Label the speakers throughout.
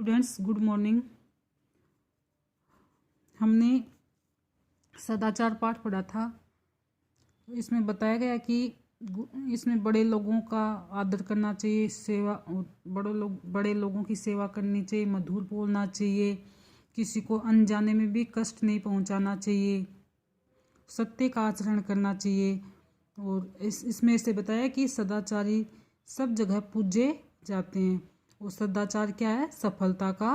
Speaker 1: Students, good morning. हमने सदाचार पाठ पढ़ा था। इसमें बताया गया कि इसमें बड़े लोगों का आदर करना चाहिए, बड़े लोगों की सेवा करनी चाहिए, मधुर बोलना चाहिए, किसी को अनजाने में भी कष्ट नहीं पहुंचाना चाहिए, सत्य का आचरण करना चाहिए। और इसमें से बताया कि सदाचारी सब जगह पूजे जाते हैं और सदाचार क्या है? सफलता का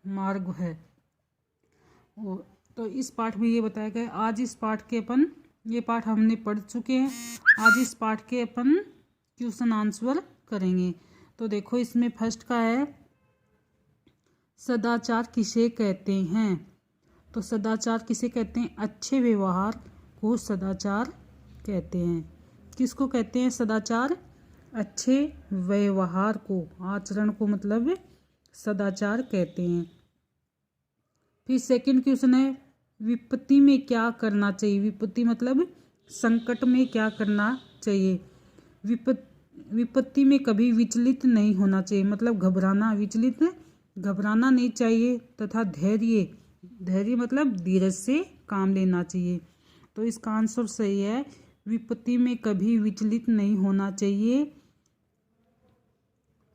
Speaker 1: मार्ग है। और तो इस पाठ में ये बताया गया। आज इस पाठ के ये पाठ हमने पढ़ चुके हैं। आज इस पाठ के क्वेश्चन आंसर करेंगे। तो देखो, इसमें फर्स्ट का है, सदाचार किसे कहते हैं? तो सदाचार किसे कहते हैं? अच्छे व्यवहार को सदाचार कहते हैं। किसको कहते हैं सदाचार? अच्छे व्यवहार को, आचरण को मतलब सदाचार कहते हैं। फिर सेकंड क्वेश्चन है, विपत्ति में क्या करना चाहिए? विपत्ति मतलब संकट में क्या करना चाहिए? विपत्ति में कभी विचलित नहीं होना चाहिए, मतलब विचलित घबराना नहीं चाहिए, तथा धैर्य मतलब धीरज से काम लेना चाहिए। तो इसका आंसर सही है, विपत्ति में कभी विचलित नहीं होना चाहिए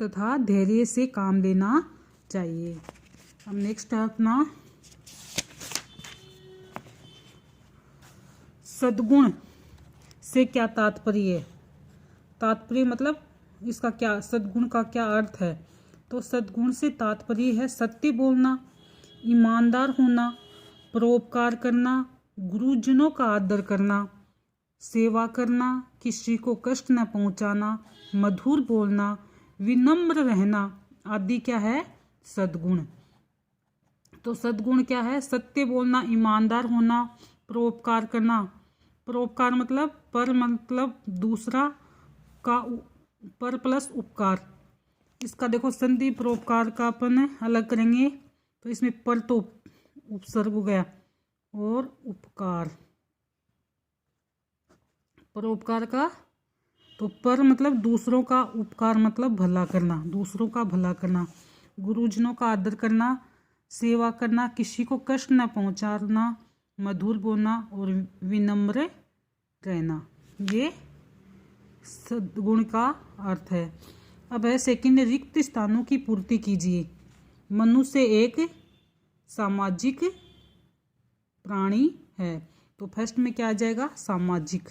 Speaker 1: तथा धैर्य से काम लेना चाहिए। अब नेक्स्ट है अपना, सद्गुण से क्या तात्पर्य है? तात्पर्य मतलब इसका क्या, सद्गुण का क्या अर्थ है? तो सद्गुण से तात्पर्य है सत्य बोलना, ईमानदार होना, परोपकार करना, गुरुजनों का आदर करना, सेवा करना, किसी को कष्ट न पहुंचाना, मधुर बोलना, विनम्र रहना आदि क्या है? सद्गुण। तो सद्गुण क्या है? सत्य बोलना, ईमानदार होना, परोपकार करना। परोपकार मतलब दूसरा का, पर प्लस उपकार। इसका देखो संधि परोपकार का अपन अलग करेंगे, तो इसमें पर तो उपसर्ग हो गया और उपकार। परोपकार का तो पर मतलब दूसरों का, उपकार मतलब भला करना, दूसरों का भला करना, गुरुजनों का आदर करना, सेवा करना, किसी को कष्ट न पहुंचाना, मधुर बोलना और विनम्र रहना, ये सद्गुण का अर्थ है। अब है सेकंड, रिक्त स्थानों की पूर्ति कीजिए। मनुष्य एक सामाजिक प्राणी है। तो फर्स्ट में क्या आ जाएगा? सामाजिक।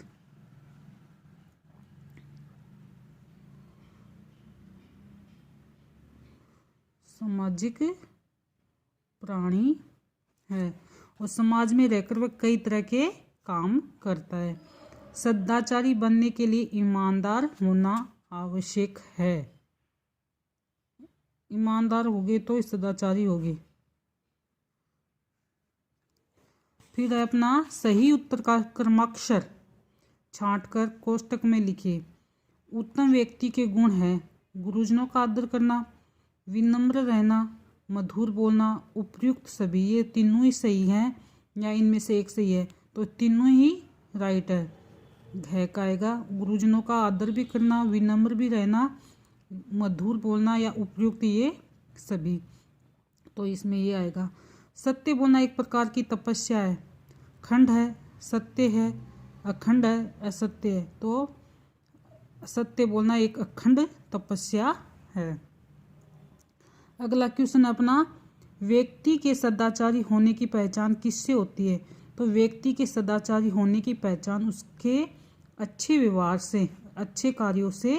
Speaker 1: सामाजिक प्राणी है और समाज में रहकर वह कई तरह के काम करता है। सदाचारी बनने के लिए ईमानदार होना आवश्यक है। ईमानदार होगे तो सदाचारी होगे। फिर है अपना, सही उत्तर का क्रमाक्षर छांटकर कोष्टक में लिखिए। उत्तम व्यक्ति के गुण है गुरुजनों का आदर करना, विनम्र रहना, मधुर बोलना, उपयुक्त। सभी ये तीनों ही सही हैं या इनमें से एक सही है? तो तीनों ही राइट है का आएगा। गुरुजनों का आदर भी करना, विनम्र भी रहना, मधुर बोलना या उपयुक्त, ये सभी। तो इसमें ये आएगा। सत्य बोलना एक प्रकार की तपस्या है। खंड है, सत्य है, अखंड है, असत्य है। तो सत्य बोलना एक अखंड तपस्या है। अगला क्वेश्चन अपना, व्यक्ति के सदाचारी होने की पहचान किससे होती है? तो व्यक्ति के सदाचारी होने की पहचान उसके अच्छे व्यवहार से, अच्छे कार्यों से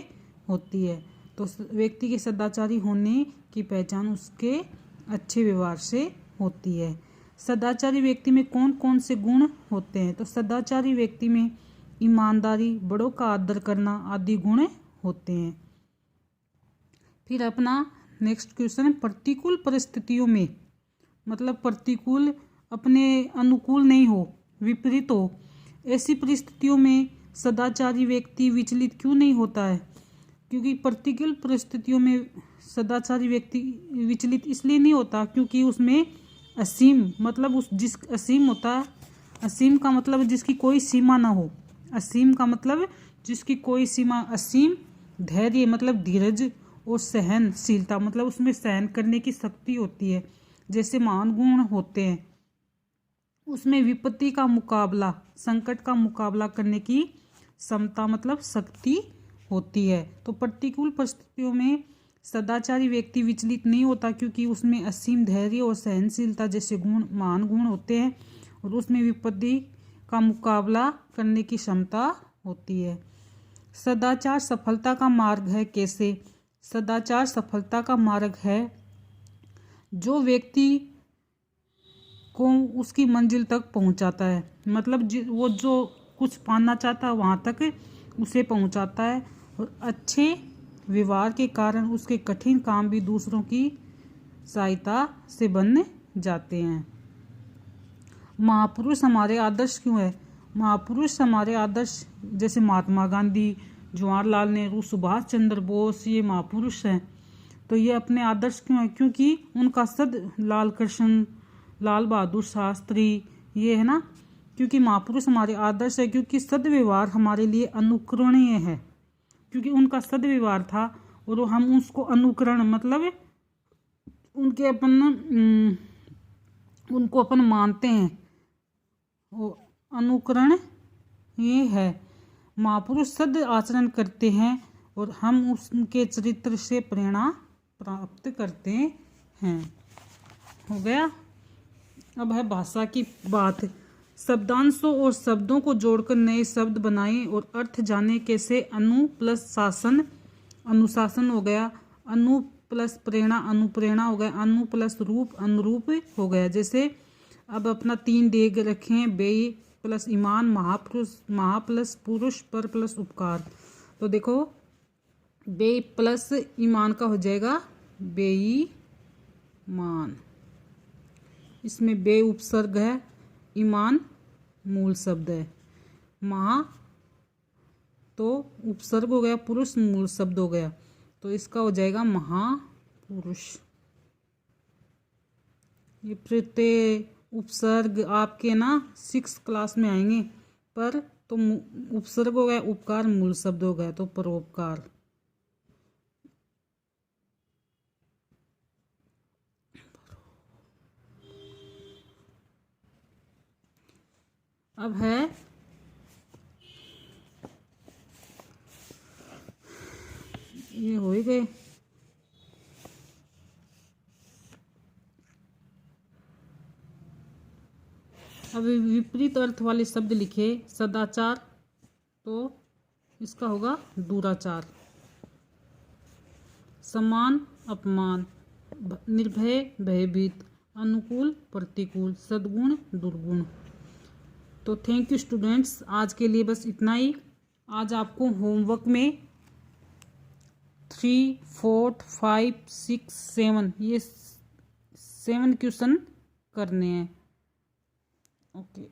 Speaker 1: होती है। तो व्यक्ति के सदाचारी होने की पहचान उसके अच्छे व्यवहार से होती है। सदाचारी व्यक्ति में कौन कौन से गुण होते हैं? तो सदाचारी व्यक्ति में ईमानदारी, बड़ों का आदर करना आदि गुण होते हैं। फिर अपना नेक्स्ट क्वेश्चन है, प्रतिकूल परिस्थितियों में, मतलब प्रतिकूल अपने अनुकूल नहीं हो, विपरीत हो, ऐसी परिस्थितियों में सदाचारी व्यक्ति विचलित क्यों नहीं होता है? क्योंकि प्रतिकूल परिस्थितियों में सदाचारी व्यक्ति विचलित इसलिए नहीं होता क्योंकि उसमें असीम मतलब असीम होता है। असीम का मतलब जिसकी कोई सीमा ना हो। असीम का मतलब जिसकी कोई सीमा। असीम धैर्य मतलब धीरज और सहनशीलता, मतलब उसमें सहन करने की शक्ति होती है। जैसे महान गुण होते हैं, उसमें विपत्ति का मुकाबला, संकट का मुकाबला करने की क्षमता मतलब शक्ति होती है। तो प्रतिकूल परिस्थितियों में सदाचारी व्यक्ति विचलित नहीं होता, क्योंकि उसमें असीम धैर्य और सहनशीलता जैसे गुण महान गुण होते हैं, और उसमें विपत्ति का मुकाबला करने की क्षमता होती है। सदाचार सफलता का मार्ग है। कैसे? सदाचार सफलता का मार्ग है जो व्यक्ति को उसकी मंजिल तक पहुंचाता है, मतलब वो जो कुछ पाना चाहता है वहां तक उसे पहुंचाता है, और अच्छे व्यवहार के कारण उसके कठिन काम भी दूसरों की सहायता से बन जाते हैं। महापुरुष हमारे आदर्श क्यों है? महापुरुष हमारे आदर्श जैसे महात्मा गांधी, जवाहरलाल नेहरू, सुभाष चंद्र बोस, ये महापुरुष हैं। तो ये अपने आदर्श क्यों है? क्योंकि उनका लाल कृष्ण, लाल बहादुर शास्त्री, ये है ना, क्योंकि महापुरुष हमारे आदर्श है, क्योंकि सद्व्यवहार हमारे लिए अनुकरणीय है, क्योंकि उनका सद्व्यवहार था और हम उसको अनुकरण मतलब उनके उनको अपन मानते हैं, वो अनुकरण ये है। महापुरुष सद आचरण करते हैं और हम उनके चरित्र से प्रेरणा प्राप्त करते हैं। हो गया। अब है भाषा की बात। शब्दांशों और शब्दों को जोड़कर नए शब्द बनाएं और अर्थ जाने। कैसे? अनु प्लस शासन अनुशासन हो गया, अनु प्लस प्रेरणा अनुप्रेरणा हो गया, अनु प्लस रूप अनुरूप हो गया। जैसे अब अपना 3 डेग रखे हैं, बेई प्लस ईमान, महापुरुष, महा प्लस पुरुष, पर प्लस उपकार। तो देखो बेई प्लस ईमान का हो जाएगा बेईमान, इसमें बे उपसर्ग है, ईमान मूल शब्द है, महा तो उपसर्ग हो गया, पुरुष मूल शब्द हो गया, तो इसका हो जाएगा महापुरुष। ये प्रत्यय उपसर्ग आपके ना 6th क्लास में आएंगे, पर तो उपसर्ग हो गया, उपकार मूल शब्द हो गया, तो परोपकार। अब है ये हो ही गए। अब विपरीत अर्थ वाले शब्द लिखे। सदाचार तो इसका होगा दुराचार, समान अपमान, निर्भय भयभीत, अनुकूल प्रतिकूल, सद्गुण दुर्गुण। तो थैंक यू स्टूडेंट्स, आज के लिए बस इतना ही। आज आपको होमवर्क में 3, 4, 5, 6, 7 ये 7 क्वेश्चन करने हैं। ओके।